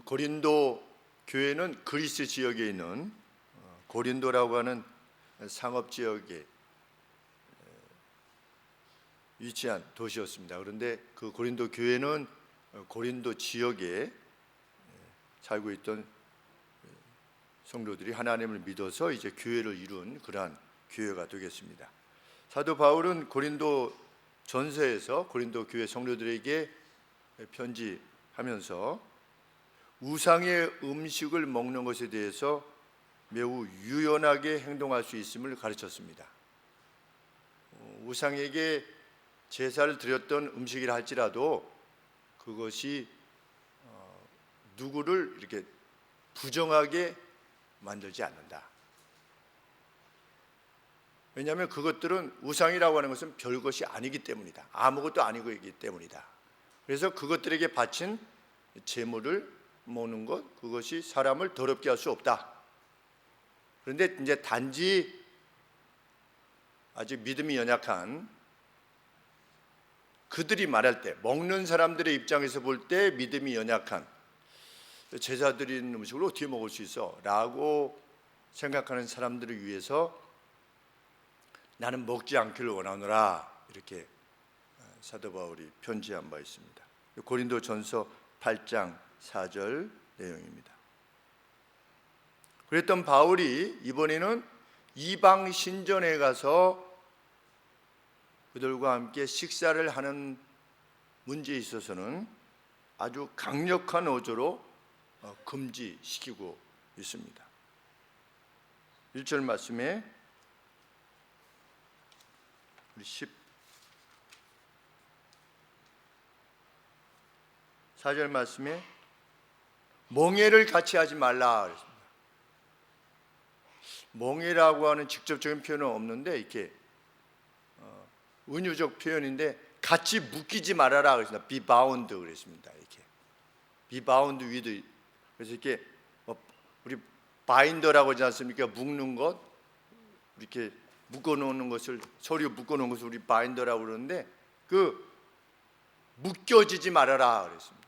고린도 교회는 그리스 지역에 있는 고린도라고 하는 상업 지역에 위치한 도시였습니다. 그런데 그 고린도 교회는 고린도 지역에 살고 있던 성도들이 하나님을 믿어서 이제 교회를 이룬 그러한 교회가 되겠습니다. 사도 바울은 고린도 전서에서 고린도 교회 성도들에게 편지하면서 우상의 음식을 먹는 것에 대해서 매우 유연하게 행동할 수 있음을 가르쳤습니다. 우상에게 제사를 드렸던 음식이라 할지라도 그것이 누구를 이렇게 부정하게 만들지 않는다. 왜냐하면 그것들은 우상이라고 하는 것은 별것이 아니기 때문이다. 아무것도 아니기 때문이다. 그래서 그것들에게 바친 제물을 먹는 것, 그것이 사람을 더럽게 할 수 없다. 그런데 이제 단지 아주 믿음이 연약한 그들이 말할 때, 먹는 사람들의 입장에서 볼 때 믿음이 연약한, 제사 드리는 음식을 어떻게 먹을 수 있어? 라고 생각하는 사람들을 위해서 나는 먹지 않기를 원하노라, 이렇게 사도 바울이 편지한 바 있습니다. 고린도 전서 8장 4절 내용입니다. 그랬던 바울이 이번에는 이방 신전에 가서 그들과 함께 식사를 하는 문제에 있어서는 아주 강력한 어조로 금지시키고 있습니다. 1절 말씀에 우리 14절 말씀에 멍에를 같이 하지 말라 그랬습니다. 멍에라고 하는 직접적인 표현은 없는데 이렇게 은유적 표현인데 같이 묶이지 말아라 그랬습니다. be bound 그랬습니다. 이렇게 be bound with, 그래서 이렇게 우리 바인더라고 하지 않습니까? 묶는 것, 이렇게 묶어놓는 것을, 서류 묶어놓은 것을 우리 바인더라고 그러는데 그 묶여지지 말아라 그랬습니다.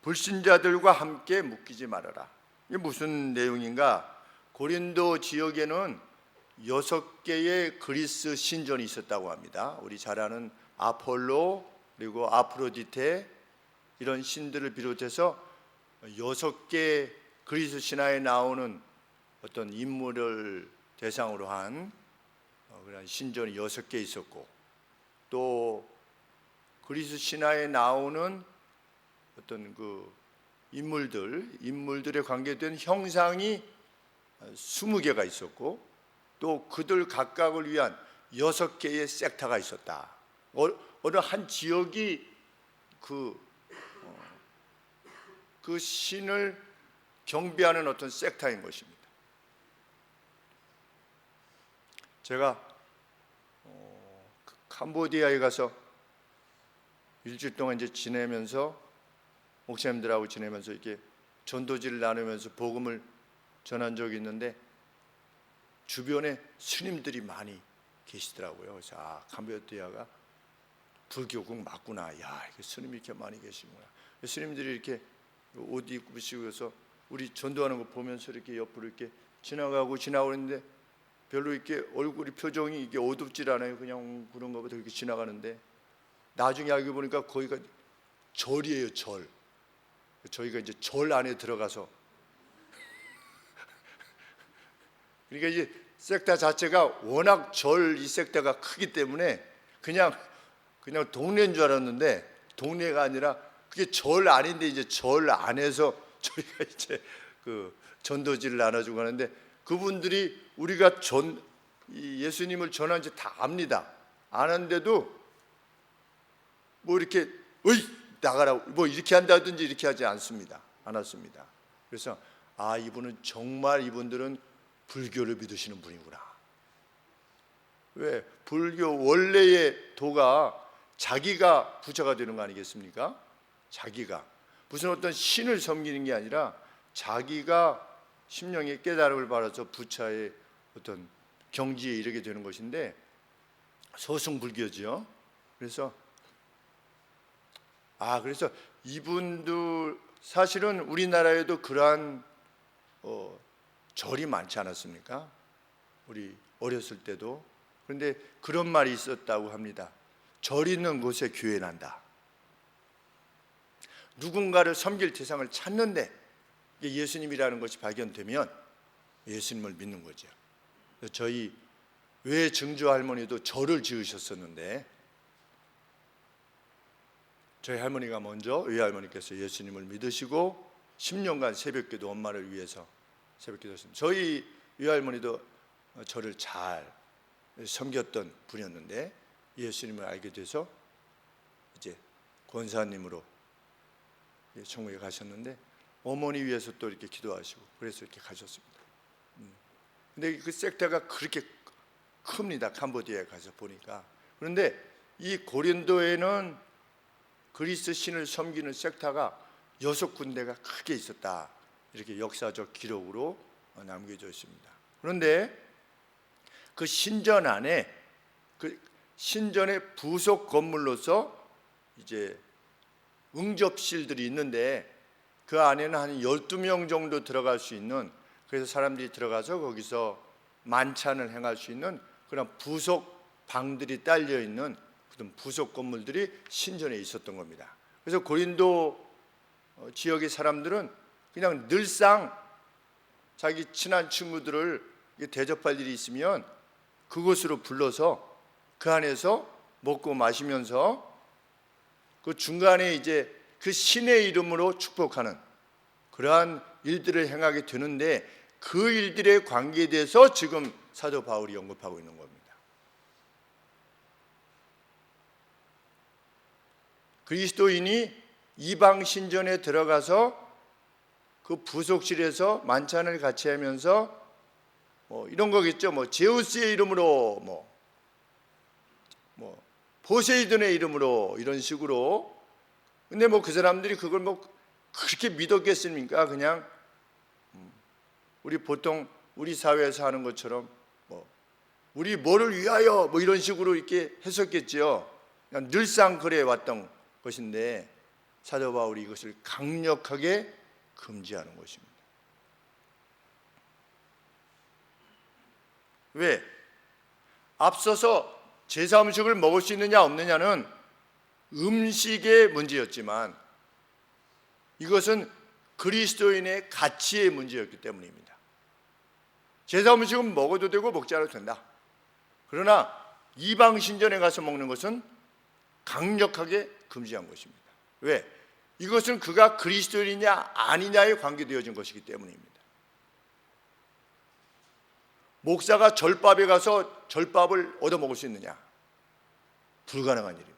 불신자들과 함께 묶이지 말아라. 이게 무슨 내용인가? 고린도 지역에는 6개의 그리스 신전이 있었다고 합니다. 우리 잘 아는 아폴로 그리고 아프로디테, 이런 신들을 비롯해서 6개 그리스 신화에 나오는 어떤 인물을 대상으로 한 그런 신전이 6개 있었고, 또 그리스 신화에 나오는 어떤 그 인물들에 관계된 형상이 20개가 있었고, 또 그들 각각을 위한 6개의 섹터가 있었다. 어느 한 지역이 그 신을 경배하는 어떤 섹터인 것입니다. 제가 캄보디아에 가서 일주일 동안 이제 지내면서, 목사님들하고 지내면서 이렇게 전도지를 나누면서 복음을 전한 적이 있는데 주변에 스님들이 많이 계시더라고요. 그래서 캄보디아가 불교국 맞구나. 야, 이게 스님이 이렇게 많이 계시구나. 스님들이 이렇게 옷 입으시고서 우리 전도하는 거 보면서 이렇게 옆으로 이렇게 지나가고 있는데 별로 이렇게 얼굴이 표정이 이게 어둡질 않아요. 그냥 그런 거보다 이렇게 지나가는데 나중에 알고 보니까 거기가 절이에요, 절. 저희가 이제 절 안에 들어가서 그러니까 이제 섹터 자체가 워낙 이 섹터가 크기 때문에 그냥 동네인 줄 알았는데 동네가 아니라 그게 절 아닌데 이제 절 안에서 저희가 이제 그 전도지를 나눠주고 하는데 그분들이 우리가 예수님을 전한지 다 압니다. 아는데도 뭐 이렇게 나가라고 뭐 이렇게 한다든지 이렇게 하지 않았습니다. 그래서 이분들은 불교를 믿으시는 분이구나. 왜? 불교 원래의 도가 자기가 부처가 되는 거 아니겠습니까? 자기가 무슨 어떤 신을 섬기는 게 아니라 자기가 심령의 깨달음을 받아서 부처의 어떤 경지에 이르게 되는 것인데 소승불교죠. 그래서 그래서 이분들 사실은 우리나라에도 그러한 절이 많지 않았습니까? 우리 어렸을 때도. 그런데 그런 말이 있었다고 합니다. 절 있는 곳에 교회 난다. 누군가를 섬길 대상을 찾는데 예수님이라는 것이 발견되면 예수님을 믿는 거죠. 저희 외 증조 할머니도 절을 지으셨었는데 저희 할머니가 먼저 외할머니께서 예수님을 믿으시고 10년간 새벽기도 엄마를 위해서 새벽기도 했습니다. 저희 외할머니도 저를 잘 섬겼던 분이었는데 예수님을 알게 돼서 이제 권사님으로 천국에 가셨는데 어머니 위해서 또 이렇게 기도하시고 그래서 이렇게 가셨습니다. 근데 그 섹터가 그렇게 큽니다. 캄보디아에 가서 보니까. 그런데 이 고린도에는 그리스 신을 섬기는 섹터가 6군데가 크게 있었다. 이렇게 역사적 기록으로 남겨져 있습니다. 그런데 그 신전 안에 그 신전의 부속 건물로서 이제 응접실들이 있는데 그 안에는 한 12명 정도 들어갈 수 있는, 그래서 사람들이 들어가서 거기서 만찬을 행할 수 있는 그런 부속 방들이 딸려 있는 그런 부속 건물들이 신전에 있었던 겁니다. 그래서 고린도 지역의 사람들은 그냥 늘상 자기 친한 친구들을 대접할 일이 있으면 그곳으로 불러서 그 안에서 먹고 마시면서 그 중간에 이제 그 신의 이름으로 축복하는 그러한 일들을 행하게 되는데 그 일들에 관계돼서 지금 사도 바울이 언급하고 있는 겁니다. 그리스도인이 이방 신전에 들어가서 그 부속실에서 만찬을 같이 하면서 이런 거겠죠. 제우스의 이름으로 포세이돈의 이름으로 이런 식으로. 근데 그 사람들이 그걸 그렇게 믿었겠습니까? 그냥 우리 보통 우리 사회에서 하는 것처럼 우리 뭐를 위하여 이런 식으로 이렇게 했었겠죠. 그냥 늘상 그래 왔던 것인데 사도 바울이 이것을 강력하게 금지하는 것입니다. 왜? 앞서서 제사 음식을 먹을 수 있느냐 없느냐는 음식의 문제였지만 이것은 그리스도인의 가치의 문제였기 때문입니다. 제사 음식은 먹어도 되고 먹지 않아도 된다. 그러나 이방 신전에 가서 먹는 것은 강력하게 금지한 것입니다. 왜? 이것은 그가 그리스도인이냐 아니냐에 관계되어진 것이기 때문입니다. 목사가 절밥에 가서 절밥을 얻어먹을 수 있느냐? 불가능한 일입니다.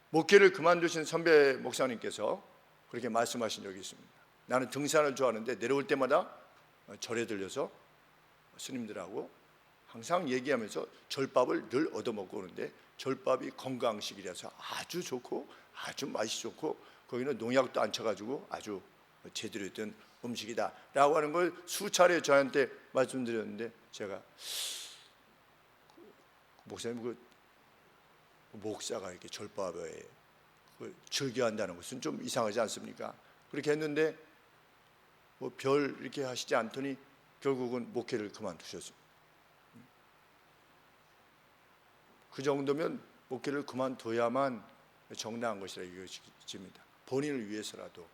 목회를 그만두신 선배 목사님께서 그렇게 말씀하신 적이 있습니다. 나는 등산을 좋아하는데 내려올 때마다 절에 들려서 스님들하고 항상 얘기하면서 절밥을 늘 얻어먹고 오는데 절밥이 건강식이라서 아주 좋고 아주 맛이 좋고 거기는 농약도 안 쳐가지고 아주 제대로 된 음식이다 라고 하는 걸 수차례 저한테 말씀드렸는데 제가 목사님 목사가 이렇게 절밥에 즐겨한다는 것은 좀 이상하지 않습니까? 그렇게 했는데 별 이렇게 하시지 않더니 결국은 목회를 그만두셨습니다. 그 정도면 목회를 그만둬야만 정당한 것이라 이겨집니다. 본인을 위해서라도.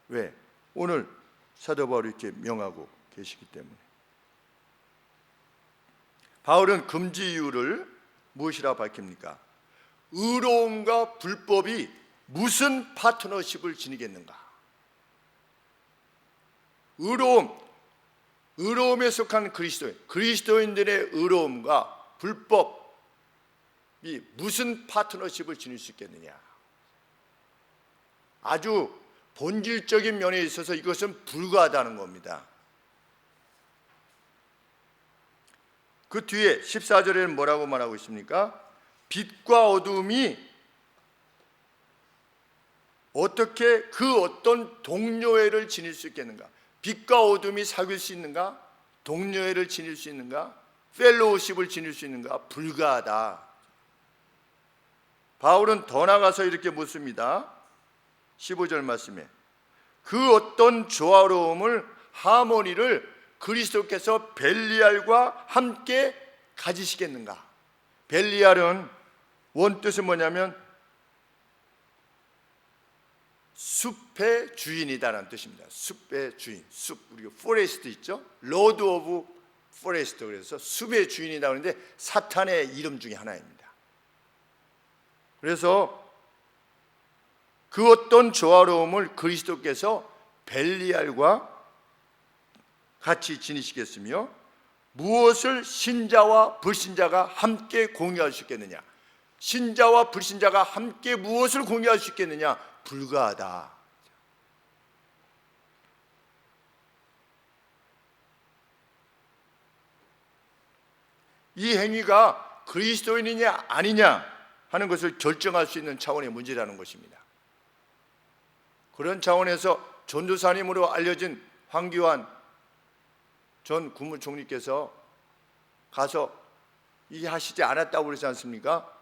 왜? 오늘 사도 바울이 이렇게 명하고 계시기 때문에. 바울은 금지 이유를 무엇이라 밝힙니까? 의로움과 불법이 무슨 파트너십을 지니겠는가? 의로움에 속한 그리스도인들의 의로움과 불법이 무슨 파트너십을 지닐 수 있겠느냐? 아주 본질적인 면에 있어서 이것은 불가하다는 겁니다. 그 뒤에 14절에는 뭐라고 말하고 있습니까? 빛과 어두움이 어떻게 그 어떤 동료애를 지닐 수 있겠는가? 빛과 어둠이 사귈 수 있는가? 동료애를 지닐 수 있는가? 펠로우십을 지닐 수 있는가? 불가하다. 바울은 더 나가서 이렇게 묻습니다. 15절 말씀에 그 어떤 조화로움을, 하모니를 그리스도께서 벨리알과 함께 가지시겠는가? 벨리알은 원뜻은 뭐냐면 숲의 주인이다라는 뜻입니다. 숲의 주인, 숲, 우리가 포레스트 있죠? 로드 오브 포레스트, 그래서 숲의 주인이다 그러는데 사탄의 이름 중에 하나입니다. 그래서 그 어떤 조화로움을 그리스도께서 벨리알과 같이 지니시겠으며 무엇을 신자와 불신자가 함께 공유할 수 있겠느냐? 신자와 불신자가 함께 무엇을 공유할 수 있겠느냐? 불가하다. 이 행위가 그리스도인이냐 아니냐 하는 것을 결정할 수 있는 차원의 문제라는 것입니다. 그런 차원에서 전도사님으로 알려진 황교안 전 국무총리께서 가서 이게 하시지 않았다고 그러지 않습니까?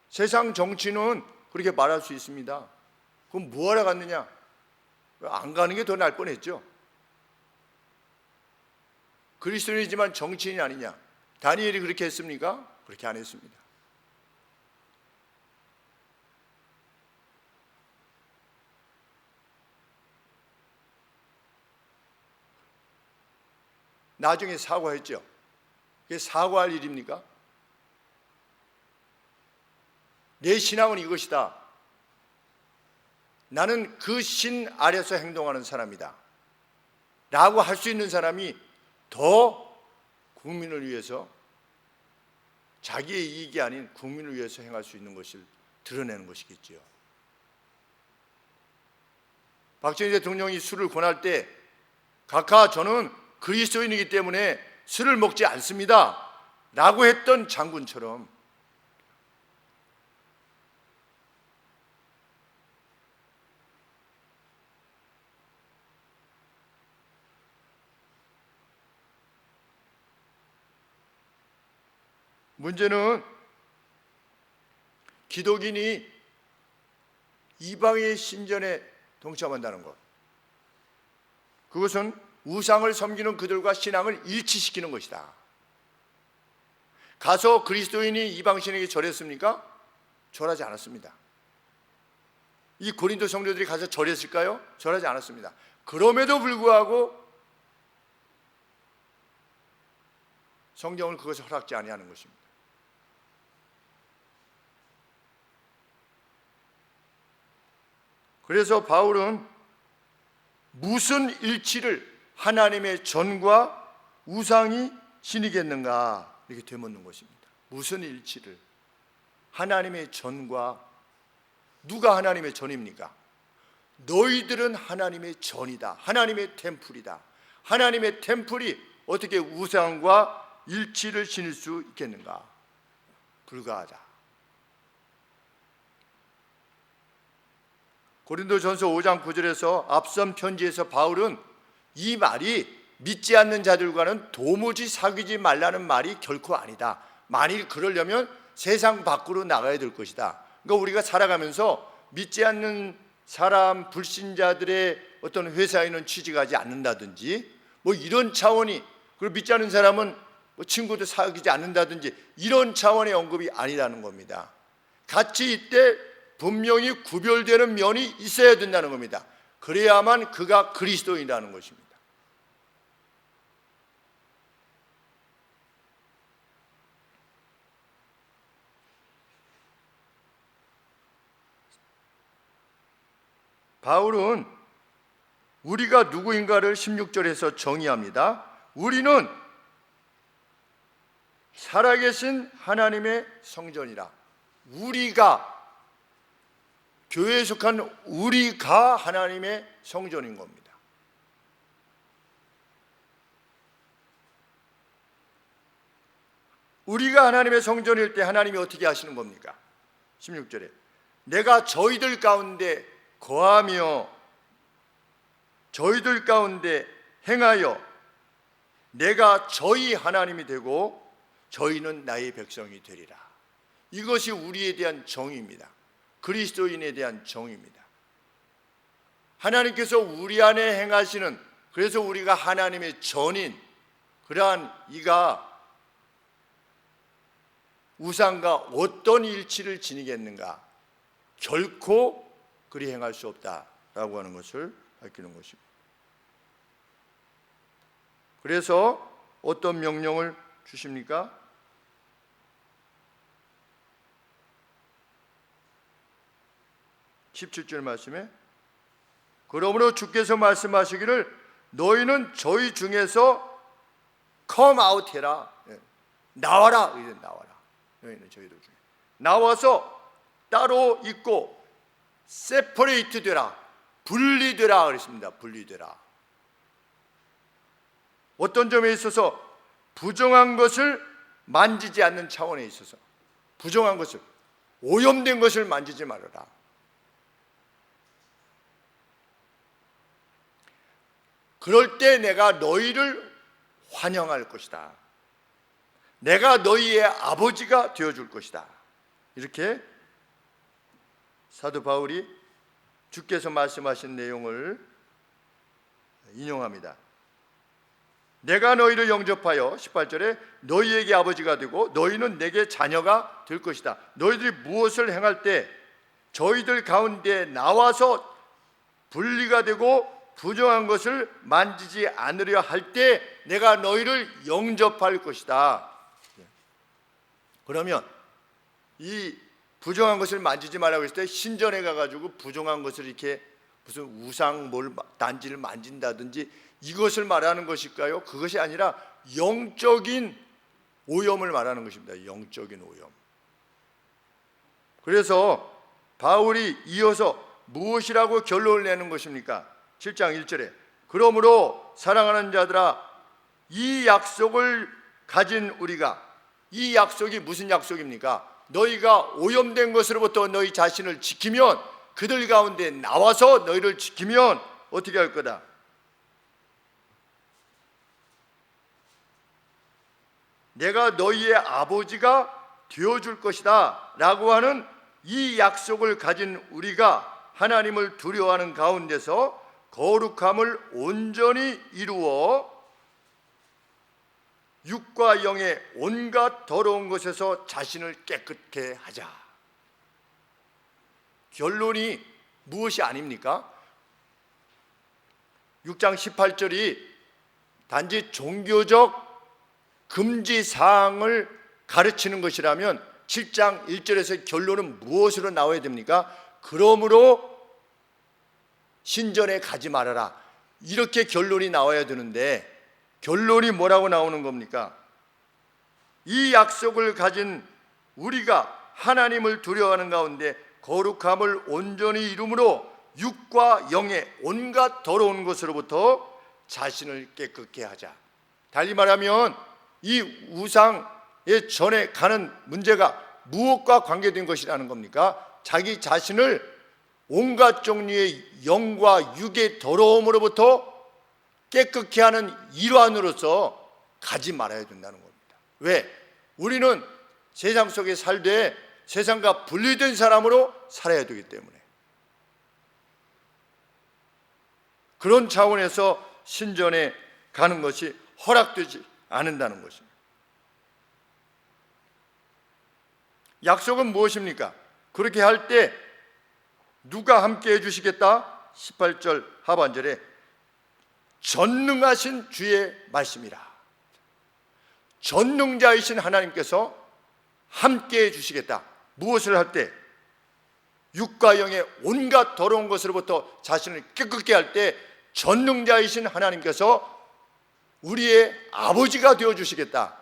세상 정치는 그렇게 말할 수 있습니다. 그럼 뭐하러 갔느냐? 안 가는 게 더 나을 뻔했죠. 그리스도인이지만 정치인이 아니냐? 다니엘이 그렇게 했습니까? 그렇게 안 했습니다. 나중에 사과했죠. 그게 사과할 일입니까? 내 신앙은 이것이다. 나는 그 신 아래서 행동하는 사람이다 라고 할 수 있는 사람이 더 국민을 위해서, 자기의 이익이 아닌 국민을 위해서 행할 수 있는 것을 드러내는 것이겠지요. 박정희 대통령이 술을 권할 때 각하 저는 그리스도인이기 때문에 술을 먹지 않습니다 라고 했던 장군처럼 문제는 기독인이 이방의 신전에 동참한다는 것, 그것은 우상을 섬기는 그들과 신앙을 일치시키는 것이다. 가서 그리스도인이 이방신에게 절했습니까? 절하지 않았습니다. 이 고린도 성도들이 가서 절했을까요? 절하지 않았습니다. 그럼에도 불구하고 성경은 그것을 허락지 아니하는 것입니다. 그래서 바울은 무슨 일치를 하나님의 전과 우상이 지니겠는가 이렇게 되묻는 것입니다. 무슨 일치를? 하나님의 전과, 누가 하나님의 전입니까? 너희들은 하나님의 전이다. 하나님의 템플이다. 하나님의 템플이 어떻게 우상과 일치를 지닐 수 있겠는가? 불가하다. 고린도전서 5장 9절에서 앞선 편지에서 바울은 이 말이 믿지 않는 자들과는 도무지 사귀지 말라는 말이 결코 아니다. 만일 그러려면 세상 밖으로 나가야 될 것이다. 그러니까 우리가 살아가면서 믿지 않는 사람, 불신자들의 어떤 회사에는 취직하지 않는다든지 뭐 이런 차원이, 그리고 믿지 않는 사람은 뭐 친구도 사귀지 않는다든지 이런 차원의 언급이 아니라는 겁니다. 같이 이때 분명히 구별되는 면이 있어야 된다는 겁니다. 그래야만 그가 그리스도인이라는 것입니다. 바울은 우리가 누구인가를 16절에서 정의합니다. 우리는 살아계신 하나님의 성전이라. 우리가, 교회에 속한 우리가 하나님의 성전인 겁니다. 우리가 하나님의 성전일 때 하나님이 어떻게 하시는 겁니까? 16절에 내가 저희들 가운데 거하며 저희들 가운데 행하여 내가 저희 하나님이 되고 저희는 나의 백성이 되리라. 이것이 우리에 대한 정의입니다. 그리스도인에 대한 정의입니다. 하나님께서 우리 안에 행하시는, 그래서 우리가 하나님의 전인, 그러한 이가 우상과 어떤 일치를 지니겠는가? 결코 그리 행할 수 없다라고 하는 것을 밝히는 것입니다. 그래서 어떤 명령을 주십니까? 17절 말씀에 그러므로 주께서 말씀하시기를 너희는 저희 중에서 come out 해라. 나와라. 나와라. 너희는 저희들 중에 나와서 따로 있고 separate 되라. 분리되라 그랬습니다. 분리되라. 어떤 점에 있어서 부정한 것을 만지지 않는 차원에 있어서 부정한 것을, 오염된 것을 만지지 말아라. 그럴 때 내가 너희를 환영할 것이다. 내가 너희의 아버지가 되어줄 것이다. 이렇게 사도 바울이 주께서 말씀하신 내용을 인용합니다. 내가 너희를 영접하여 18절에 너희에게 아버지가 되고 너희는 내게 자녀가 될 것이다. 너희들이 무엇을 행할 때 저희들 가운데 나와서 분리가 되고 부정한 것을 만지지 않으려 할 때 내가 너희를 영접할 것이다. 그러면 이 부정한 것을 만지지 말라고 했을 때 신전에 가가지고 부정한 것을 이렇게 무슨 우상 단지를 만진다든지 이것을 말하는 것일까요? 그것이 아니라 영적인 오염을 말하는 것입니다. 영적인 오염. 그래서 바울이 이어서 무엇이라고 결론을 내는 것입니까? 7장 1절에 그러므로 사랑하는 자들아 이 약속을 가진 우리가, 이 약속이 무슨 약속입니까? 너희가 오염된 것으로부터 너희 자신을 지키면, 그들 가운데 나와서 너희를 지키면 어떻게 할 거다? 내가 너희의 아버지가 되어줄 것이다 라고 하는 이 약속을 가진 우리가 하나님을 두려워하는 가운데서 거룩함을 온전히 이루어 육과 영의 온갖 더러운 것에서 자신을 깨끗게 하자. 결론이 무엇이 아닙니까? 6장 18절이 단지 종교적 금지 사항을 가르치는 것이라면 7장 1절에서 결론은 무엇으로 나와야 됩니까? 그러므로 신전에 가지 말아라. 이렇게 결론이 나와야 되는데 결론이 뭐라고 나오는 겁니까? 이 약속을 가진 우리가 하나님을 두려워하는 가운데 거룩함을 온전히 이루므로 육과 영의 온갖 더러운 것으로부터 자신을 깨끗게 하자. 달리 말하면 이 우상의 전에 가는 문제가 무엇과 관계된 것이라는 겁니까? 자기 자신을 온갖 종류의 영과 육의 더러움으로부터 깨끗게 하는 일환으로서 가지 말아야 된다는 겁니다. 왜? 우리는 세상 속에 살되 세상과 분리된 사람으로 살아야 되기 때문에 그런 차원에서 신전에 가는 것이 허락되지 않는다는 것입니다. 약속은 무엇입니까? 그렇게 할 때 누가 함께 해주시겠다? 18절 하반절에 전능하신 주의 말씀이라. 전능자이신 하나님께서 함께 해주시겠다. 무엇을 할 때? 육과 영의 온갖 더러운 것으로부터 자신을 깨끗게 할 때 전능자이신 하나님께서 우리의 아버지가 되어주시겠다.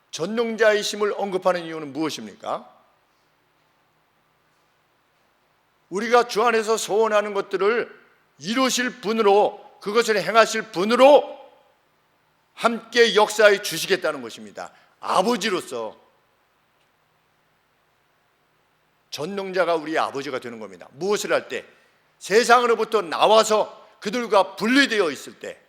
전능자이심을 언급하는 이유는 무엇입니까? 우리가 주 안에서 소원하는 것들을 이루실 분으로, 그것을 행하실 분으로 함께 역사해 주시겠다는 것입니다. 아버지로서. 전능자가 우리의 아버지가 되는 겁니다. 무엇을 할 때? 세상으로부터 나와서 그들과 분리되어 있을 때.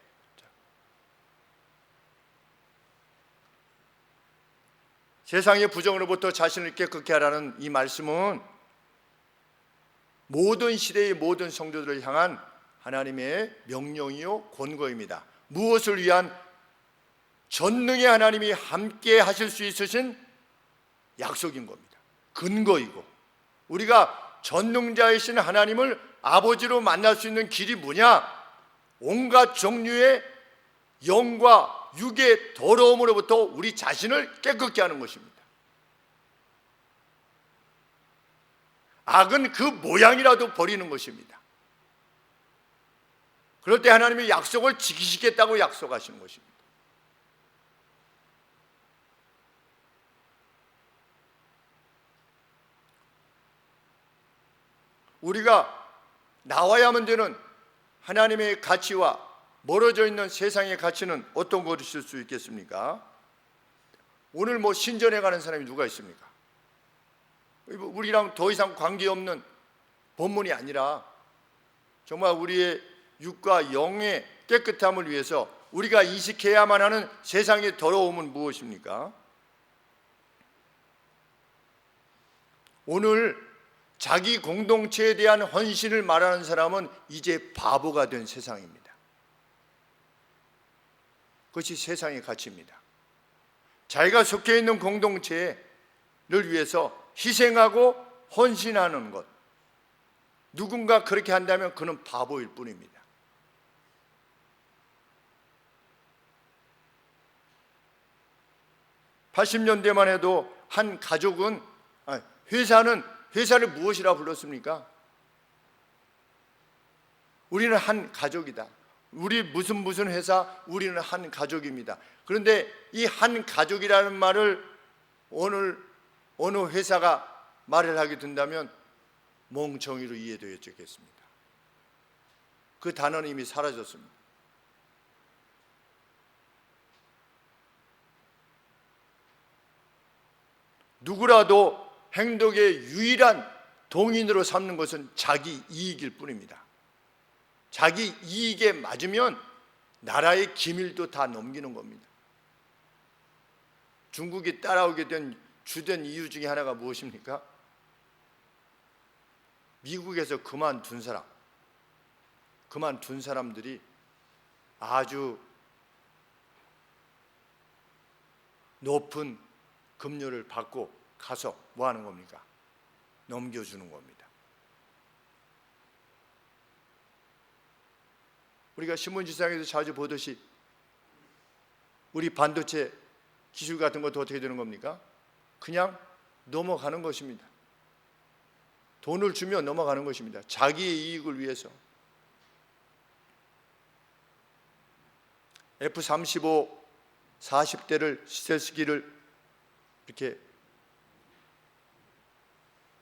세상의 부정으로부터 자신을 깨끗게 하라는 이 말씀은 모든 시대의 모든 성도들을 향한 하나님의 명령이요 권고입니다. 무엇을 위한? 전능의 하나님이 함께 하실 수 있으신 약속인 겁니다. 근거이고, 우리가 전능자이신 하나님을 아버지로 만날 수 있는 길이 뭐냐? 온갖 종류의 영과 육의 더러움으로부터 우리 자신을 깨끗게 하는 것입니다. 악은 그 모양이라도 버리는 것입니다. 그럴 때 하나님이 약속을 지키시겠다고 약속하시는 것입니다. 우리가 나와야만 되는 하나님의 가치와 멀어져 있는 세상의 가치는 어떤 것일 수 있겠습니까? 오늘 신전에 가는 사람이 누가 있습니까? 우리랑 더 이상 관계없는 본문이 아니라 정말 우리의 육과 영의 깨끗함을 위해서 우리가 이식해야만 하는 세상의 더러움은 무엇입니까? 오늘 자기 공동체에 대한 헌신을 말하는 사람은 이제 바보가 된 세상입니다. 그것이 세상의 가치입니다. 자기가 속해 있는 공동체를 위해서 희생하고 헌신하는 것, 누군가 그렇게 한다면 그는 바보일 뿐입니다. (80년대만) 해도 한 가족은, 회사를 무엇이라 불렀습니까? 우리는 한 가족이다. 우리 무슨 회사, 우리는 한 가족입니다. 그런데 이 한 가족이라는 말을 어느 회사가 말을 하게 된다면 멍청이로 이해되었겠습니다. 그 단어는 이미 사라졌습니다. 누구라도 행복의 유일한 동인으로 삼는 것은 자기 이익일 뿐입니다. 자기 이익에 맞으면 나라의 기밀도 다 넘기는 겁니다. 중국이 따라오게 된 주된 이유 중에 하나가 무엇입니까? 미국에서 그만둔 사람들이 아주 높은 급료를 받고 가서 뭐 하는 겁니까? 넘겨주는 겁니다. 우리가 신문지상에서 자주 보듯이 우리 반도체 기술 같은 것도 어떻게 되는 겁니까? 그냥 넘어가는 것입니다. 돈을 주면 넘어가는 것입니다. 자기의 이익을 위해서. F-35 40대를 스텔스기를 이렇게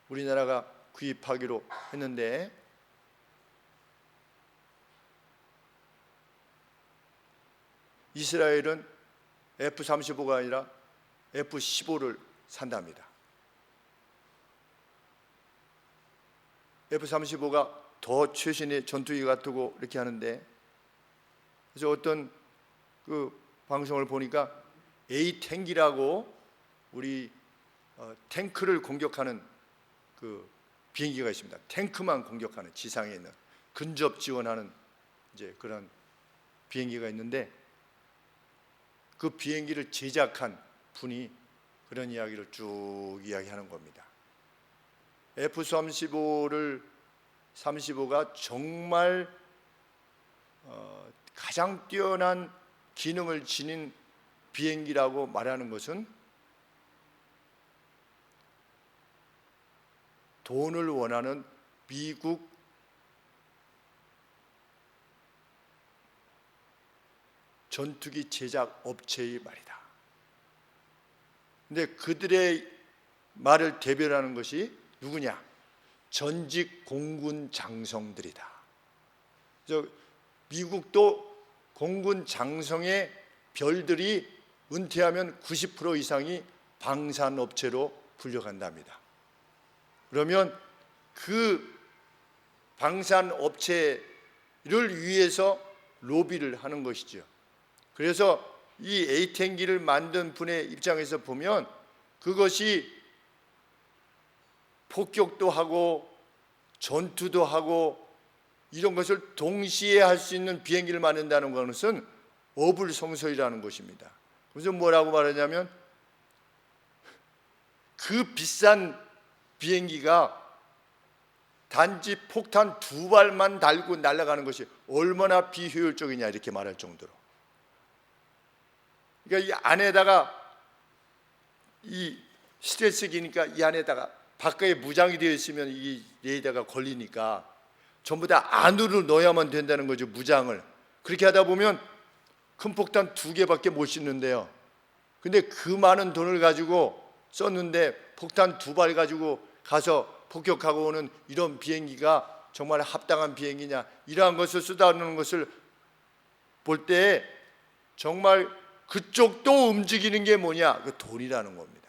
우리나라가 구입하기로 했는데 이스라엘은 F-35가 아니라 F-15를 산답니다. F-35가 더 최신의 전투기 같고 이렇게 하는데, 그래서 어떤 그 방송을 보니까 A-탱기라고 우리 탱크를 공격하는 그 비행기가 있습니다. 탱크만 공격하는, 지상에 있는 근접 지원하는 이제 그런 비행기가 있는데, 그 비행기를 제작한 분이 그런 이야기를 쭉 이야기하는 겁니다. F-35가 정말 가장 뛰어난 기능을 지닌 비행기라고 말하는 것은 돈을 원하는 미국 전투기 제작 업체의 말이다. 근데 그들의 말을 대변하는 것이 누구냐? 전직 공군 장성들이다. 그래서 미국도 공군 장성의 별들이 은퇴하면 90% 이상이 방산업체로 불려간답니다. 그러면 그 방산업체를 위해서 로비를 하는 것이죠. 그래서 이 에이탱기를 만든 분의 입장에서 보면 그것이 폭격도 하고 전투도 하고 이런 것을 동시에 할 수 있는 비행기를 만든다는 것은 어불성설이라는 것입니다. 그래서 뭐라고 말하냐면 그 비싼 비행기가 단지 폭탄 2발만 달고 날아가는 것이 얼마나 비효율적이냐 이렇게 말할 정도로. 그러니까 이 안에다가 이 스트레스기니까 이 안에다가 바깥에 무장이 되어 있으면 이 레이더가 걸리니까 전부 다 안으로 넣어야만 된다는 거죠, 무장을. 그렇게 하다 보면 큰 폭탄 2개밖에 못 싣는데요. 근데 그 많은 돈을 가지고 썼는데 폭탄 2발 가지고 가서 폭격하고 오는 이런 비행기가 정말 합당한 비행기냐, 이러한 것을 쓰다는 것을 볼 때 정말 그쪽도 움직이는 게 뭐냐, 그 돈이라는 겁니다.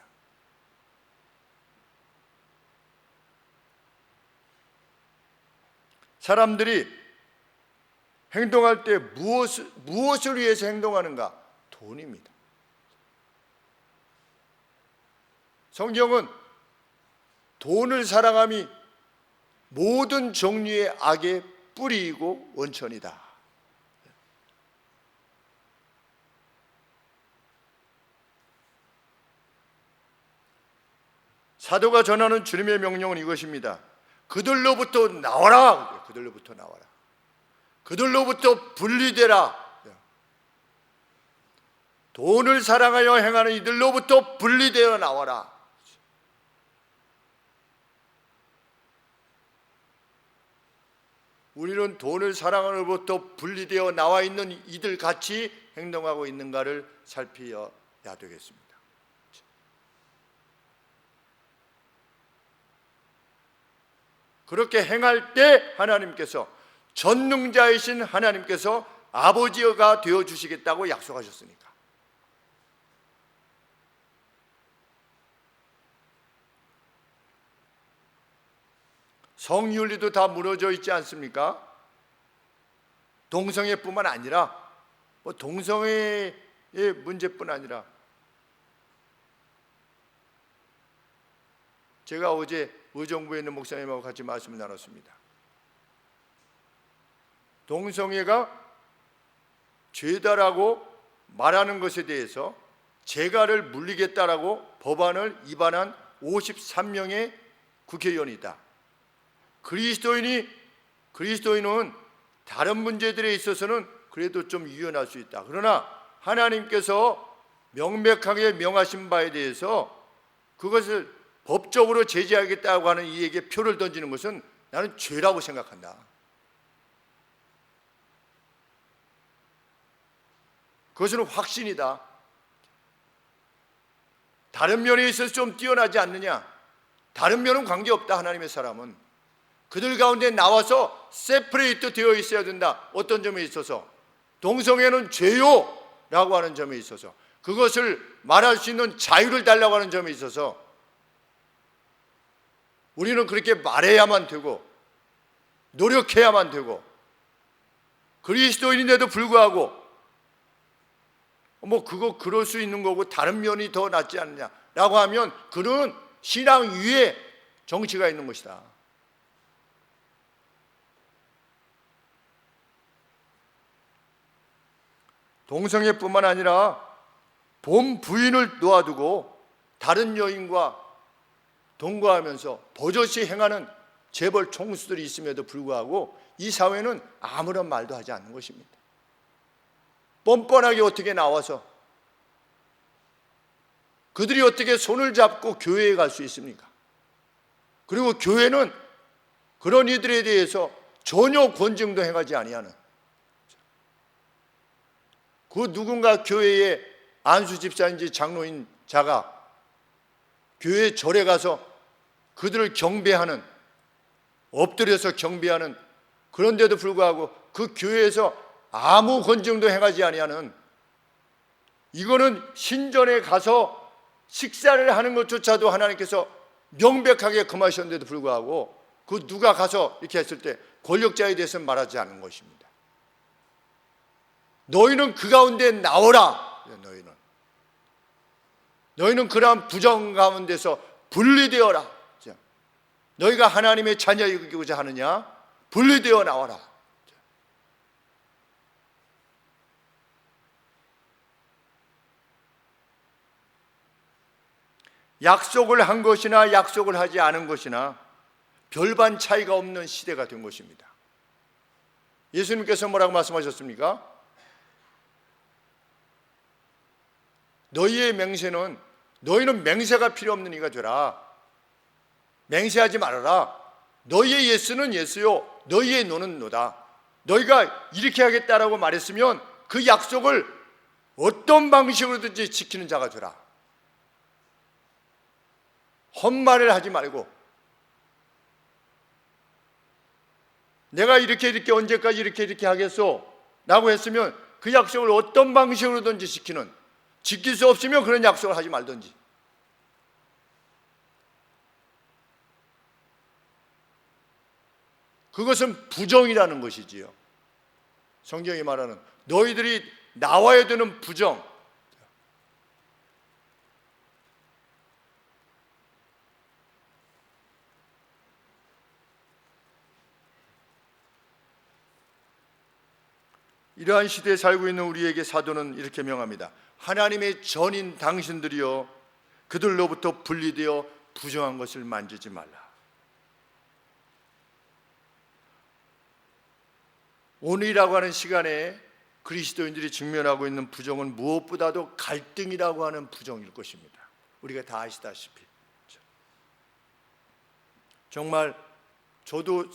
사람들이 행동할 때 무엇을 위해서 행동하는가? 돈입니다. 성경은 돈을 사랑함이 모든 종류의 악의 뿌리이고 원천이다. 사도가 전하는 주님의 명령은 이것입니다. 그들로부터 나와라. 그들로부터 나와라. 그들로부터 분리되라. 돈을 사랑하여 행하는 이들로부터 분리되어 나와라. 우리는 돈을 사랑하는로부터 분리되어 나와 있는 이들 같이 행동하고 있는가를 살펴야 되겠습니다. 그렇게 행할 때 하나님께서, 전능자이신 하나님께서 아버지가 되어주시겠다고 약속하셨으니까. 성윤리도 다 무너져 있지 않습니까? 동성애뿐만 아니라, 동성애의 문제뿐 아니라, 제가 어제 의정부에 있는 목사님하고 같이 말씀을 나눴습니다. 동성애가 죄다라고 말하는 것에 대해서 재가를 물리겠다라고 법안을 위반한 53명의 국회의원이 있다. 그리스도인은 다른 문제들에 있어서는 그래도 좀 유연할 수 있다. 그러나 하나님께서 명백하게 명하신 바에 대해서 그것을 법적으로 제재하겠다고 하는 이에게 표를 던지는 것은 나는 죄라고 생각한다. 그것은 확신이다. 다른 면에 있어서 좀 뛰어나지 않느냐? 다른 면은 관계없다. 하나님의 사람은 그들 가운데 나와서 세퍼레이트 되어 있어야 된다. 어떤 점에 있어서? 동성애는 죄요 라고 하는 점에 있어서, 그것을 말할 수 있는 자유를 달라고 하는 점에 있어서 우리는 그렇게 말해야만 되고 노력해야만 되고, 그리스도인인데도 불구하고 그거 그럴 수 있는 거고 다른 면이 더 낫지 않느냐라고 하면 그는 신앙 위에 정치가 있는 것이다. 동성애뿐만 아니라 본 부인을 놓아두고 다른 여인과 동거하면서 버젓이 행하는 재벌 총수들이 있음에도 불구하고 이 사회는 아무런 말도 하지 않는 것입니다. 뻔뻔하게 어떻게 나와서 그들이 어떻게 손을 잡고 교회에 갈 수 있습니까? 그리고 교회는 그런 이들에 대해서 전혀 권증도 행하지 아니하는, 그 누군가 교회에 안수 집사인지 장로인 자가 교회 절에 가서 그들을 경배하는, 엎드려서 경배하는, 그런데도 불구하고 그 교회에서 아무 권증도 행하지 아니하는, 이거는 신전에 가서 식사를 하는 것조차도 하나님께서 명백하게 금하셨는데도 불구하고 그 누가 가서 이렇게 했을 때 권력자에 대해서는 말하지 않는 것입니다. 너희는 그 가운데 나오라. 너희는 그러한 부정 가운데서 분리되어라. 너희가 하나님의 자녀이고자 하느냐? 분리되어 나와라. 약속을 한 것이나 약속을 하지 않은 것이나 별반 차이가 없는 시대가 된 것입니다. 예수님께서 뭐라고 말씀하셨습니까? 너희의 맹세는, 너희는 맹세가 필요 없는 이가 되라. 맹세하지 말아라. 너희의 예스는 예스요, 너희의 노는 노다. 너희가 이렇게 하겠다라고 말했으면 그 약속을 어떤 방식으로든지 지키는 자가 되라. 헛말을 하지 말고, 내가 이렇게 언제까지 이렇게 하겠소? 라고 했으면 그 약속을 어떤 방식으로든지 지킬 수 없으면 그런 약속을 하지 말든지. 그것은 부정이라는 것이지요. 성경이 말하는 너희들이 나와야 되는 부정. 이러한 시대에 살고 있는 우리에게 사도는 이렇게 명합니다. 하나님의 전인 당신들이여, 그들로부터 분리되어 부정한 것을 만지지 말라. 오늘이라고 하는 시간에 그리스도인들이 직면하고 있는 부정은 무엇보다도 갈등이라고 하는 부정일 것입니다. 우리가 다 아시다시피. 정말 저도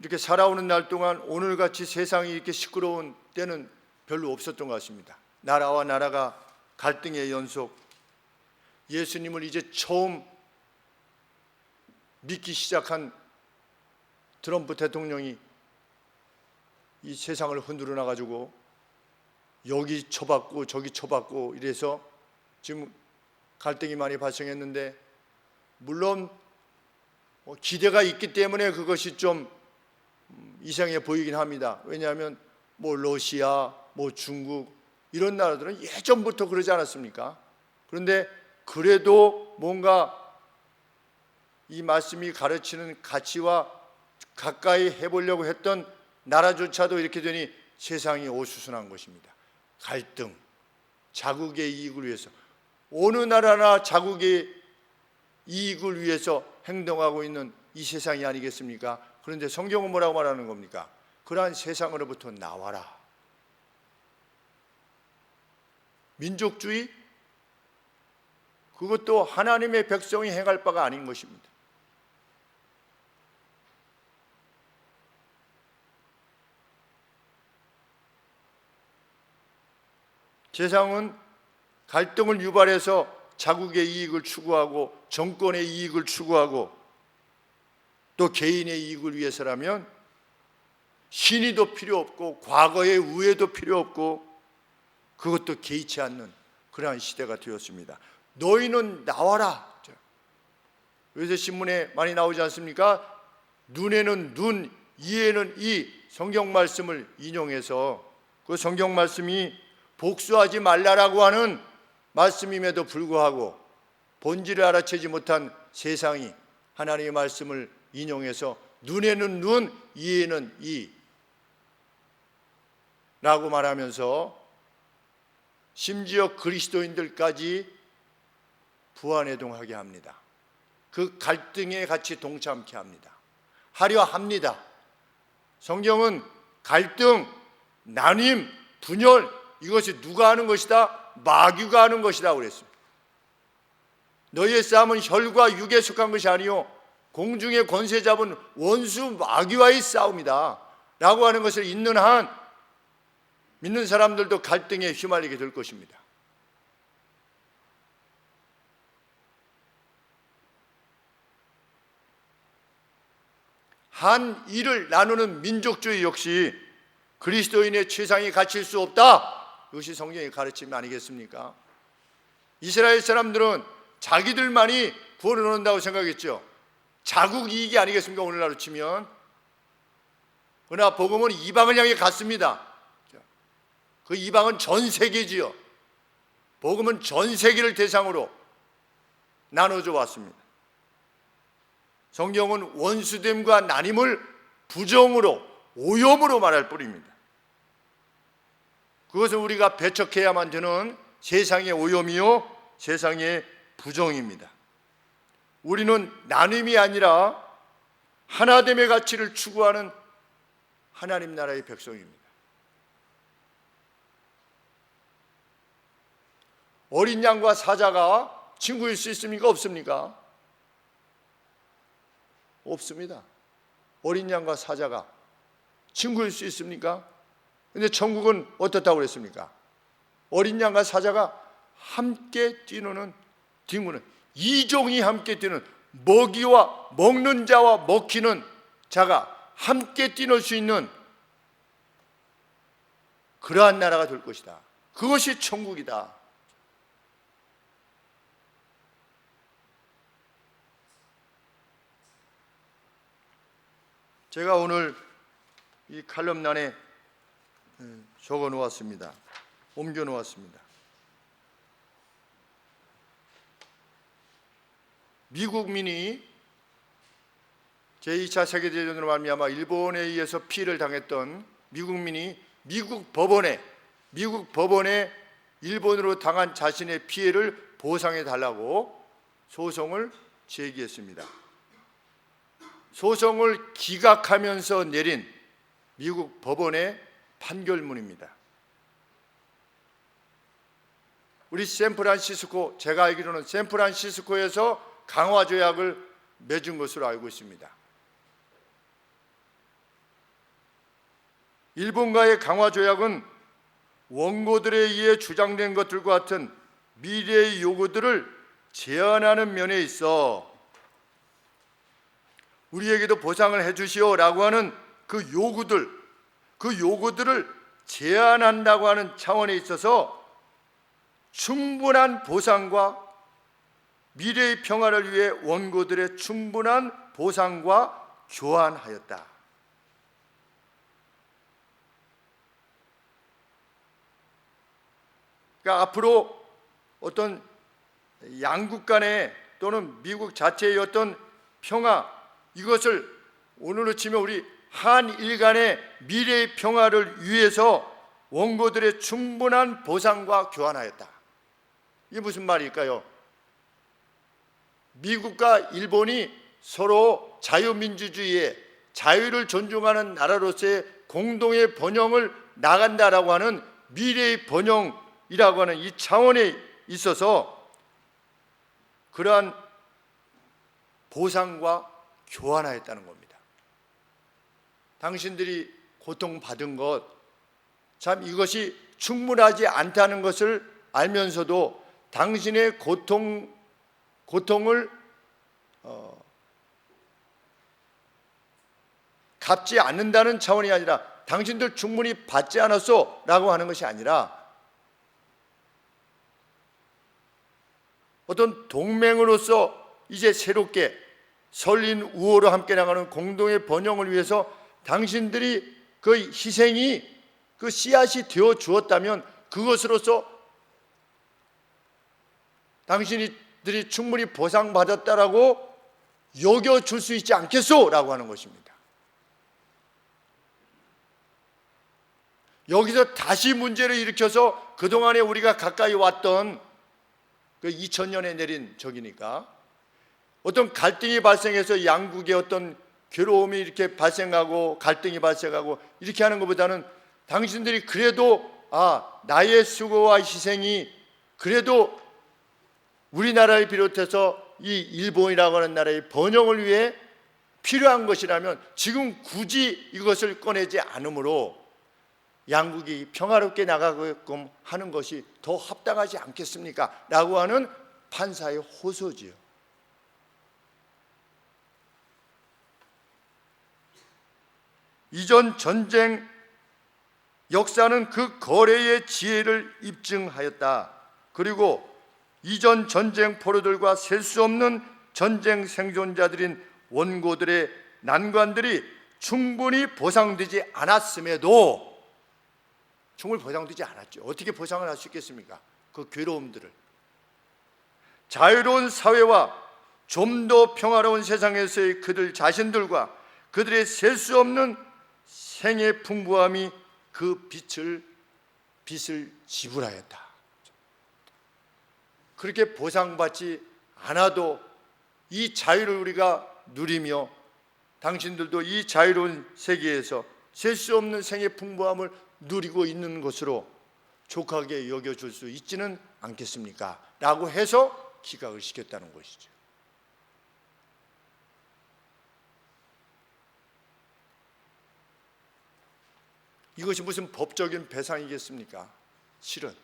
이렇게 살아오는 날 동안 오늘같이 세상이 이렇게 시끄러운 때는 별로 없었던 것 같습니다. 나라와 나라가 갈등의 연속, 예수님을 이제 처음 믿기 시작한 트럼프 대통령이 이 세상을 흔들어 놔가지고 여기 쳐받고 저기 쳐받고 이래서 지금 갈등이 많이 발생했는데, 물론 기대가 있기 때문에 그것이 좀 이상해 보이긴 합니다. 왜냐하면 러시아, 중국 이런 나라들은 예전부터 그러지 않았습니까? 그런데 그래도 뭔가 이 말씀이 가르치는 가치와 가까이 해보려고 했던 나라조차도 이렇게 되니 세상이 어수선한 것입니다. 갈등, 자국의 이익을 위해서, 어느 나라나 자국의 이익을 위해서 행동하고 있는 이 세상이 아니겠습니까? 그런데 성경은 뭐라고 말하는 겁니까? 그러한 세상으로부터 나와라. 민족주의? 그것도 하나님의 백성이 행할 바가 아닌 것입니다. 세상은 갈등을 유발해서 자국의 이익을 추구하고 정권의 이익을 추구하고 또 개인의 이익을 위해서라면 신의도 필요 없고 과거의 우애도 필요 없고 그것도 개의치 않는 그러한 시대가 되었습니다. 너희는 나와라. 요새 신문에 많이 나오지 않습니까? 눈에는 눈, 이에는 이 성경 말씀을 인용해서 그 성경 말씀이 복수하지 말라라고 하는 말씀임에도 불구하고 본질을 알아채지 못한 세상이 하나님의 말씀을 인용해서 눈에는 눈, 이에는 이 라고 말하면서 심지어 그리스도인들까지 부안해동하게 합니다. 그 갈등에 같이 동참케 합니다. 하려 합니다. 성경은 갈등, 나뉜, 분열, 이것이 누가 하는 것이다? 마귀가 하는 것이다 그랬습니다. 너희의 싸움은 혈과 육에 속한 것이 아니요 공중의 권세 잡은 원수 마귀와의 싸움이다 라고 하는 것을 있는 한 믿는 사람들도 갈등에 휘말리게 될 것입니다. 한 일을 나누는 민족주의 역시 그리스도인의 최상이 갖출 수 없다. 이것이 성경의 가르침 아니겠습니까? 이스라엘 사람들은 자기들만이 구원을 얻는다고 생각했죠. 자국 이익이 아니겠습니까? 오늘날로 치면. 그러나 복음은 이방을 향해 갔습니다. 그 이방은 전 세계지요. 복음은 전 세계를 대상으로 나눠져 왔습니다. 성경은 원수됨과 나님을 부정으로, 오염으로 말할 뿐입니다. 그것은 우리가 배척해야만 되는 세상의 오염이요, 세상의 부정입니다. 우리는 나눔이 아니라 하나됨의 가치를 추구하는 하나님 나라의 백성입니다. 어린 양과 사자가 친구일 수 있습니까? 없습니까? 없습니다. 어린 양과 사자가 친구일 수 있습니까? 근데 천국은 어떻다고 그랬습니까? 어린 양과 사자가 함께 뛰노는 뒹구는, 이종이 함께 뛰는, 먹이와 먹는 자와 먹히는 자가 함께 뛰놀 수 있는 그러한 나라가 될 것이다. 그것이 천국이다. 제가 오늘 이 칼럼란에 적어 놓았습니다. 옮겨 놓았습니다. 미국민이 제2차 세계대전으로 말미암아 일본에 의해서 피해를 당했던 미국민이 미국 법원에 일본으로 당한 자신의 피해를 보상해 달라고 소송을 제기했습니다. 소송을 기각하면서 내린 미국 법원의 판결문입니다. 우리 샌프란시스코, 제가 알기로는 샌프란시스코에서 강화조약을 맺은 것으로 알고 있습니다. 일본과의 강화조약은 원고들에 의해 주장된 것들과 같은 미래의 요구들을 제한하는 면에 있어 우리에게도 보상을 해주시오라고 하는 그 요구들을 제한한다고 하는 차원에 있어서 충분한 보상과 미래의 평화를 위해 원고들의 충분한 보상과 교환하였다. 그러니까 앞으로 어떤 양국 간의 또는 미국 자체의 어떤 평화, 이것을 오늘로 치면 우리 한일 간의 미래의 평화를 위해서 원고들의 충분한 보상과 교환하였다. 이게 무슨 말일까요? 미국과 일본이 서로 자유민주주의의 자유를 존중하는 나라로서의 공동의 번영을 나간다라고 하는 미래의 번영이라고 하는 이 차원에 있어서 그러한 보상과 교환하였다는 겁니다. 당신들이 고통받은 것, 참 이것이 충분하지 않다는 것을 알면서도 당신의 고통을 갚지 않는다는 차원이 아니라 당신들 충분히 받지 않았어 라고 하는 것이 아니라 어떤 동맹으로서 이제 새롭게 설린 우호로 함께 나가는 공동의 번영을 위해서 당신들이 그 희생이 그 씨앗이 되어 주었다면 그것으로서 당신들이 충분히 보상받았다라고 여겨줄 수 있지 않겠소? 라고 하는 것입니다. 여기서 다시 문제를 일으켜서 그동안에 우리가 가까이 왔던 그 2000년에 내린 적이니까 어떤 갈등이 발생해서 양국의 어떤 괴로움이 이렇게 발생하고 갈등이 발생하고 이렇게 하는 것보다는 당신들이 그래도 나의 수고와 희생이 그래도 우리나라를 비롯해서 이 일본이라고 하는 나라의 번영을 위해 필요한 것이라면 지금 굳이 이것을 꺼내지 않으므로 양국이 평화롭게 나가게끔 하는 것이 더 합당하지 않겠습니까? 라고 하는 판사의 호소지요. 이전 전쟁 역사는 그 거래의 지혜를 입증하였다. 그리고 이전 전쟁 포로들과 셀 수 없는 전쟁 생존자들인 원고들의 난관들이 충분히 보상되지 않았음에도, 충분히 보상되지 않았죠. 어떻게 보상을 할 수 있겠습니까? 그 괴로움들을. 자유로운 사회와 좀 더 평화로운 세상에서의 그들 자신들과 그들의 셀 수 없는 생의 풍부함이 그 빚을 지불하였다. 그렇게 보상받지 않아도 이 자유를 우리가 누리며 당신들도 이 자유로운 세계에서 셀 수 없는 생의 풍부함을 누리고 있는 것으로 족하게 여겨줄 수 있지는 않겠습니까? 라고 해서 기각을 시켰다는 것이죠. 이것이 무슨 법적인 배상이겠습니까? 실은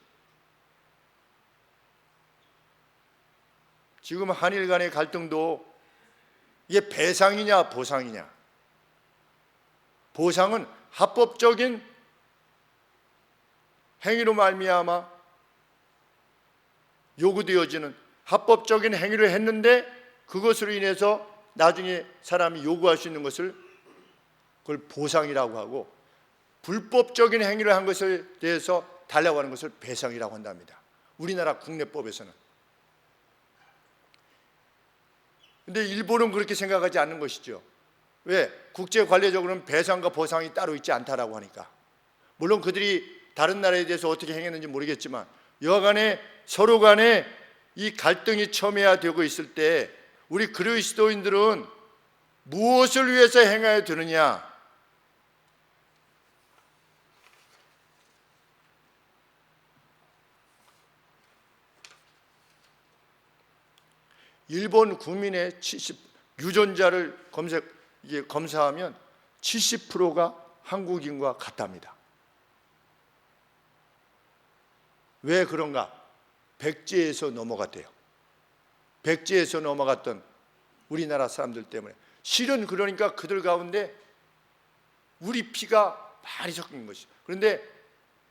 지금 한일 간의 갈등도 이게 배상이냐 보상이냐. 보상은 합법적인 행위로 말미암아 요구되어지는, 합법적인 행위를 했는데 그것으로 인해서 나중에 사람이 요구할 수 있는 것을 그걸 보상이라고 하고, 불법적인 행위를 한 것에 대해서 달라고 하는 것을 배상이라고 한답니다. 우리나라 국내법에서는. 근데 일본은 그렇게 생각하지 않는 것이죠. 왜? 국제 관례적으로는 배상과 보상이 따로 있지 않다라고 하니까. 물론 그들이 다른 나라에 대해서 어떻게 행했는지 모르겠지만 여하간에 서로 간에 이 갈등이 첨예화되고 있을 때 우리 그리스도인들은 무엇을 위해서 행해야 되느냐? 일본 국민의 유전자를 검사하면 70%가 한국인과 같답니다. 왜 그런가? 백제에서 넘어갔대요. 백제에서 넘어갔던 우리나라 사람들 때문에. 실은 그러니까 그들 가운데 우리 피가 많이 섞인 것이죠. 그런데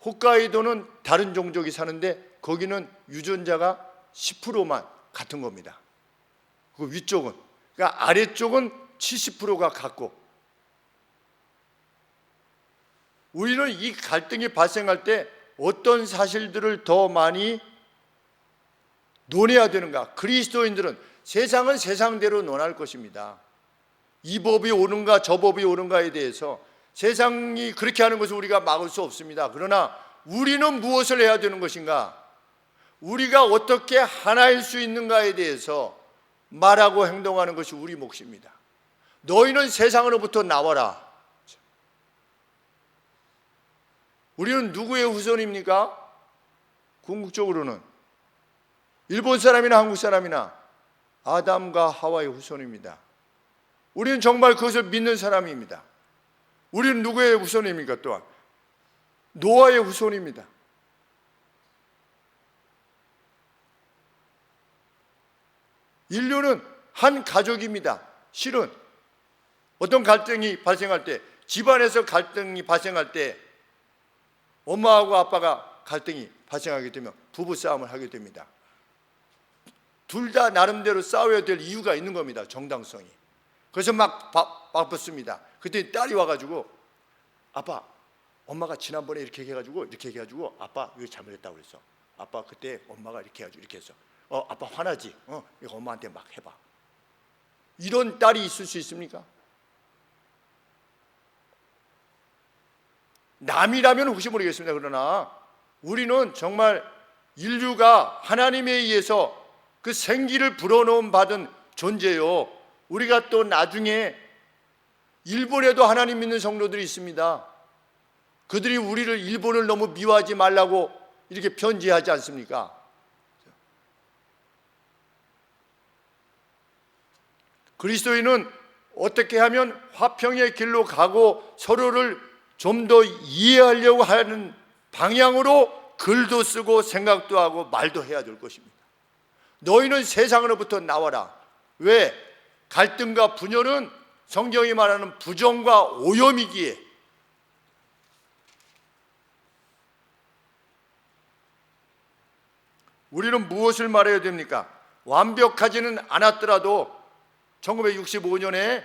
홋카이도는 다른 종족이 사는데 거기는 유전자가 10%만 같은 겁니다. 그 위쪽은, 그러니까 아래쪽은 70%가 같고, 우리는 이 갈등이 발생할 때 어떤 사실들을 더 많이 논해야 되는가? 그리스도인들은 세상은 세상대로 논할 것입니다. 이 법이 옳은가 저 법이 옳은가에 대해서 세상이 그렇게 하는 것을 우리가 막을 수 없습니다. 그러나 우리는 무엇을 해야 되는 것인가? 우리가 어떻게 하나일 수 있는가에 대해서 말하고 행동하는 것이 우리 몫입니다. 너희는 세상으로부터 나와라. 우리는 누구의 후손입니까? 궁극적으로는 일본 사람이나 한국 사람이나 아담과 하와의 후손입니다. 우리는 정말 그것을 믿는 사람입니다. 우리는 누구의 후손입니까? 또한 노아의 후손입니다. 인류는 한 가족입니다. 실은 어떤 갈등이 발생할 때, 집안에서 갈등이 발생할 때 엄마하고 아빠가 갈등이 발생하게 되면 부부싸움을 하게 됩니다. 둘 다 나름대로 싸워야 될 이유가 있는 겁니다. 정당성이. 그래서 막 붙습니다. 그때 딸이 와가지고 아빠, 엄마가 지난번에 이렇게 얘기해가지고 아빠 이거 잘못했다고 그랬어. 아빠 그때 엄마가 이렇게 해가지고 이렇게 했어. 아빠 화나지? 이거 엄마한테 막 해봐. 이런 딸이 있을 수 있습니까? 남이라면 혹시 모르겠습니다. 그러나 우리는 정말 인류가 하나님에 의해서 그 생기를 불어넣음 받은 존재요. 우리가 또 나중에 일본에도 하나님 믿는 성도들이 있습니다. 그들이 우리를, 일본을 너무 미워하지 말라고 이렇게 편지하지 않습니까? 그리스도인은 어떻게 하면 화평의 길로 가고 서로를 좀 더 이해하려고 하는 방향으로 글도 쓰고 생각도 하고 말도 해야 될 것입니다. 너희는 세상으로부터 나와라. 왜? 갈등과 분열은 성경이 말하는 부정과 오염이기에. 우리는 무엇을 말해야 됩니까? 완벽하지는 않았더라도 1965년에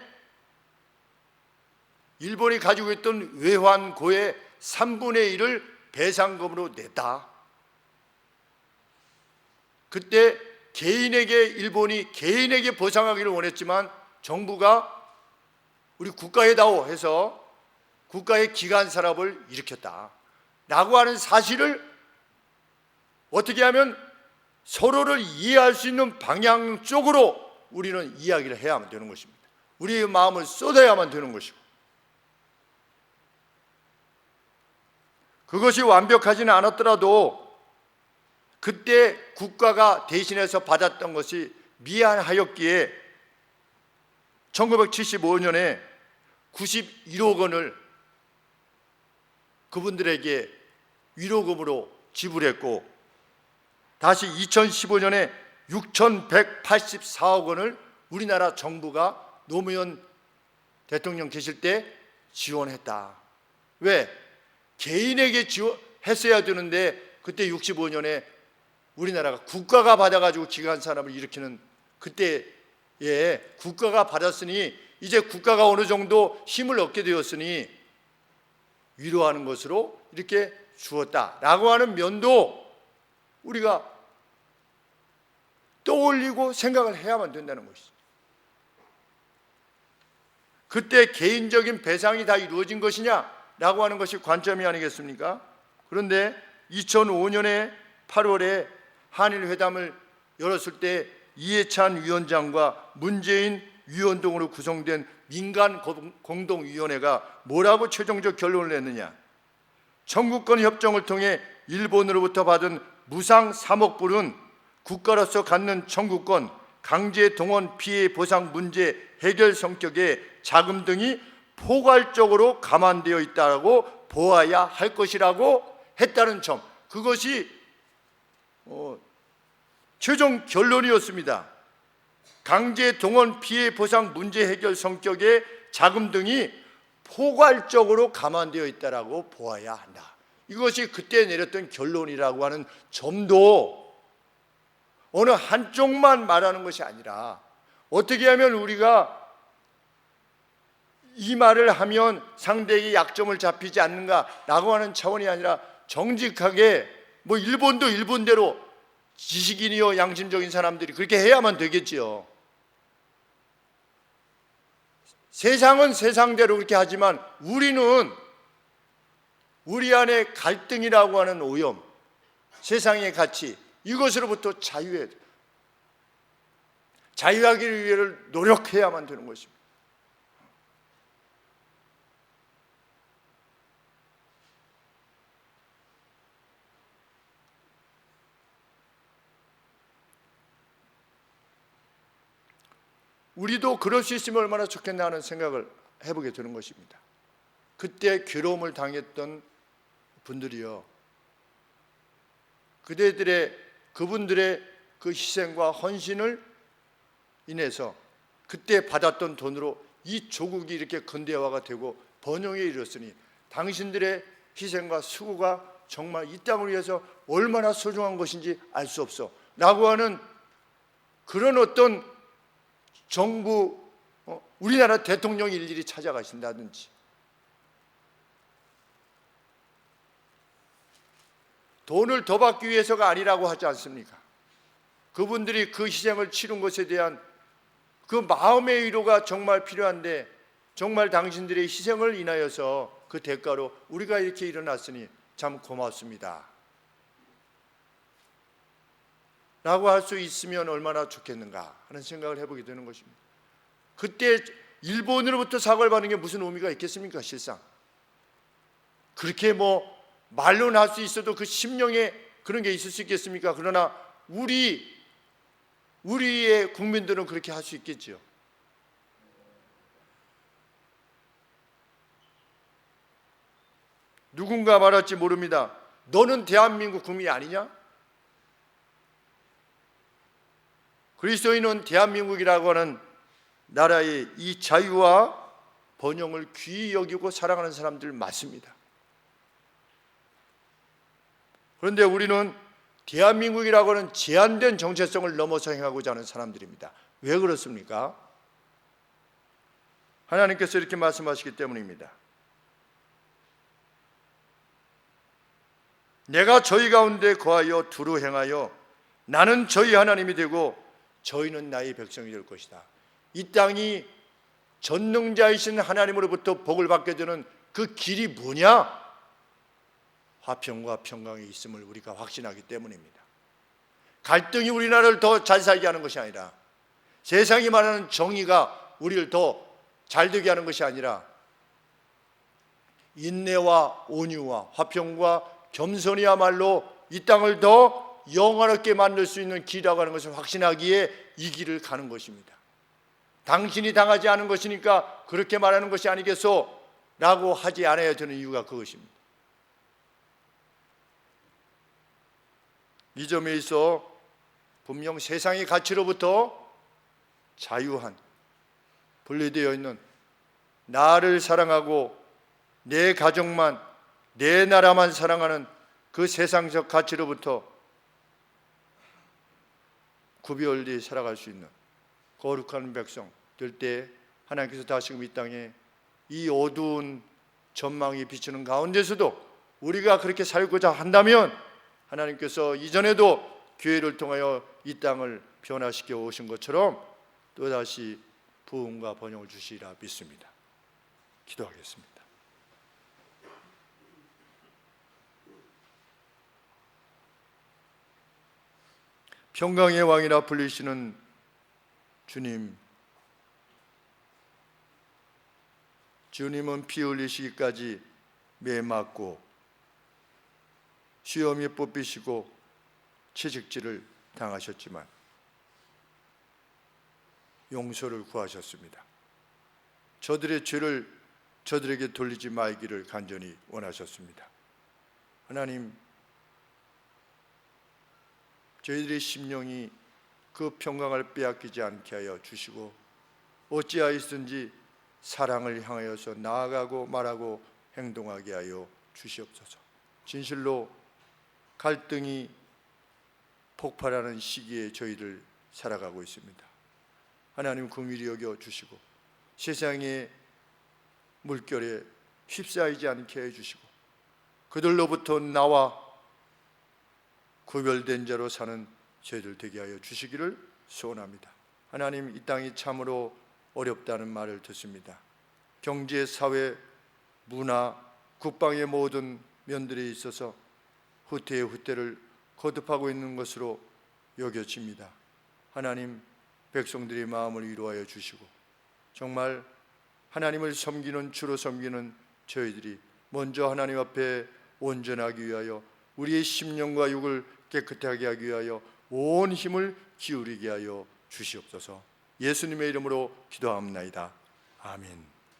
일본이 가지고 있던 외환고의 3분의 1을 배상금으로 냈다. 그때 일본이 개인에게 보상하기를 원했지만 정부가 우리 국가에 다오 해서 국가의 기간 산업을 일으켰다 라고 하는 사실을 어떻게 하면 서로를 이해할 수 있는 방향 쪽으로 우리는 이야기를 해야만 되는 것입니다. 우리의 마음을 쏟아야만 되는 것이고, 그것이 완벽하지는 않았더라도 그때 국가가 대신해서 받았던 것이 미안하였기에 1975년에 91억 원을 그분들에게 위로금으로 지불했고, 다시 2015년에 6,184억 원을 우리나라 정부가 노무현 대통령 계실 때 지원했다. 왜? 개인에게 했어야 되는데 그때 65년에 우리나라가 국가가 받아가지고 기간산업을 일으키는 그때에 국가가 받았으니 이제 국가가 어느 정도 힘을 얻게 되었으니 위로하는 것으로 이렇게 주었다라고 하는 면도 우리가 떠올리고 생각을 해야만 된다는 것이죠. 그때 개인적인 배상이 다 이루어진 것이냐라고 하는 것이 관점이 아니겠습니까? 그런데 2005년에 8월에 한일 회담을 열었을 때 이해찬 위원장과 문재인 위원 등으로 구성된 민간 공동위원회가 뭐라고 최종적 결론을 냈느냐? 청구권 협정을 통해 일본으로부터 받은 무상 3억 불은 국가로서 갖는 청구권, 강제 동원 피해 보상 문제 해결 성격의 자금 등이 포괄적으로 감안되어 있다고 보아야 할 것이라고 했다는 점, 그것이 최종 결론이었습니다. 강제 동원 피해 보상 문제 해결 성격의 자금 등이 포괄적으로 감안되어 있다라고 보아야 한다. 이것이 그때 내렸던 결론이라고 하는 점도 어느 한쪽만 말하는 것이 아니라, 어떻게 하면 우리가 이 말을 하면 상대에게 약점을 잡히지 않는가라고 하는 차원이 아니라 정직하게 일본도 일본대로 지식인이요 양심적인 사람들이 그렇게 해야만 되겠지요. 세상은 세상대로 그렇게 하지만 우리는 우리 안에 갈등이라고 하는 오염, 세상의 가치, 이것으로부터 자유해야 돼요. 자유하기 위해 노력해야만 되는 것입니다. 우리도 그럴 수 있으면 얼마나 좋겠나 하는 생각을 해보게 되는 것입니다. 그때 괴로움을 당했던 분들이요, 그분들의 그 희생과 헌신을 인해서 그때 받았던 돈으로 이 조국이 이렇게 근대화가 되고 번영에 이르렀으니 당신들의 희생과 수고가 정말 이 땅을 위해서 얼마나 소중한 것인지 알 수 없어 라고 하는 그런 어떤 정부, 우리나라 대통령이 일일이 찾아가신다든지, 돈을 더 받기 위해서가 아니라고 하지 않습니까? 그분들이 그 희생을 치른 것에 대한 그 마음의 위로가 정말 필요한데, 정말 당신들의 희생을 인하여서 그 대가로 우리가 이렇게 일어났으니 참 고맙습니다 라고 할 수 있으면 얼마나 좋겠는가 하는 생각을 해보게 되는 것입니다. 그때 일본으로부터 사과를 받는 게 무슨 의미가 있겠습니까? 실상 그렇게 말로는 할 수 있어도 그 심령에 그런 게 있을 수 있겠습니까? 그러나 우리의 국민들은 그렇게 할 수 있겠지요. 누군가 말할지 모릅니다. 너는 대한민국 국민이 아니냐? 그리스도인은 대한민국이라고 하는 나라의 이 자유와 번영을 귀히 여기고 사랑하는 사람들 맞습니다. 그런데 우리는 대한민국이라고는 제한된 정체성을 넘어서 행하고자 하는 사람들입니다. 왜 그렇습니까? 하나님께서 이렇게 말씀하시기 때문입니다. 내가 저희 가운데 거하여 두루 행하여 나는 저희 하나님이 되고 저희는 나의 백성이 될 것이다. 이 땅이 전능자이신 하나님으로부터 복을 받게 되는 그 길이 뭐냐? 화평과 평강이 있음을 우리가 확신하기 때문입니다. 갈등이 우리나라를 더 잘 살게 하는 것이 아니라, 세상이 말하는 정의가 우리를 더 잘 되게 하는 것이 아니라, 인내와 온유와 화평과 겸손이야말로 이 땅을 더 영화롭게 만들 수 있는 길이라고 하는 것을 확신하기에 이 길을 가는 것입니다. 당신이 당하지 않은 것이니까 그렇게 말하는 것이 아니겠소? 라고 하지 않아야 되는 이유가 그것입니다. 이 점에 있어 분명 세상의 가치로부터 자유한, 분리되어 있는, 나를 사랑하고 내 가족만, 내 나라만 사랑하는 그 세상적 가치로부터 구별되어 살아갈 수 있는 거룩한 백성 될 때 하나님께서 다시금 이 땅에 이 어두운 전망이 비치는 가운데서도 우리가 그렇게 살고자 한다면 하나님께서 이전에도 교회를 통하여 이 땅을 변화시켜 오신 것처럼 또다시 부흥과 번영을 주시리라 믿습니다. 기도하겠습니다. 평강의 왕이라 불리시는 주님, 주님은 피 흘리시기까지 매 맞고 시험에 뽑히시고 채찍질을 당하셨지만 용서를 구하셨습니다. 저들의 죄를 저들에게 돌리지 말기를 간절히 원하셨습니다. 하나님, 저희들의 심령이 그 평강을 빼앗기지 않게 하여 주시고 어찌하였든지 사랑을 향하여서 나아가고 말하고 행동하게 하여 주시옵소서. 진실로 갈등이 폭발하는 시기에 저희들 살아가고 있습니다. 하나님 긍휼히 여겨 주시고 세상의 물결에 휩싸이지 않게 해주시고 그들로부터 나와 구별된 자로 사는 저희들 되게 하여 주시기를 소원합니다. 하나님, 이 땅이 참으로 어렵다는 말을 듣습니다. 경제, 사회, 문화, 국방의 모든 면들에 있어서 후퇴의 후퇴를 거듭하고 있는 것으로 여겨집니다. 하나님, 백성들의 마음을 위로하여 주시고 정말 하나님을 섬기는, 주로 섬기는 저희들이 먼저 하나님 앞에 온전하기 위하여 우리의 심령과 육을 깨끗하게 하기 위하여 온 힘을 기울이게 하여 주시옵소서. 예수님의 이름으로 기도합나이다. 아멘.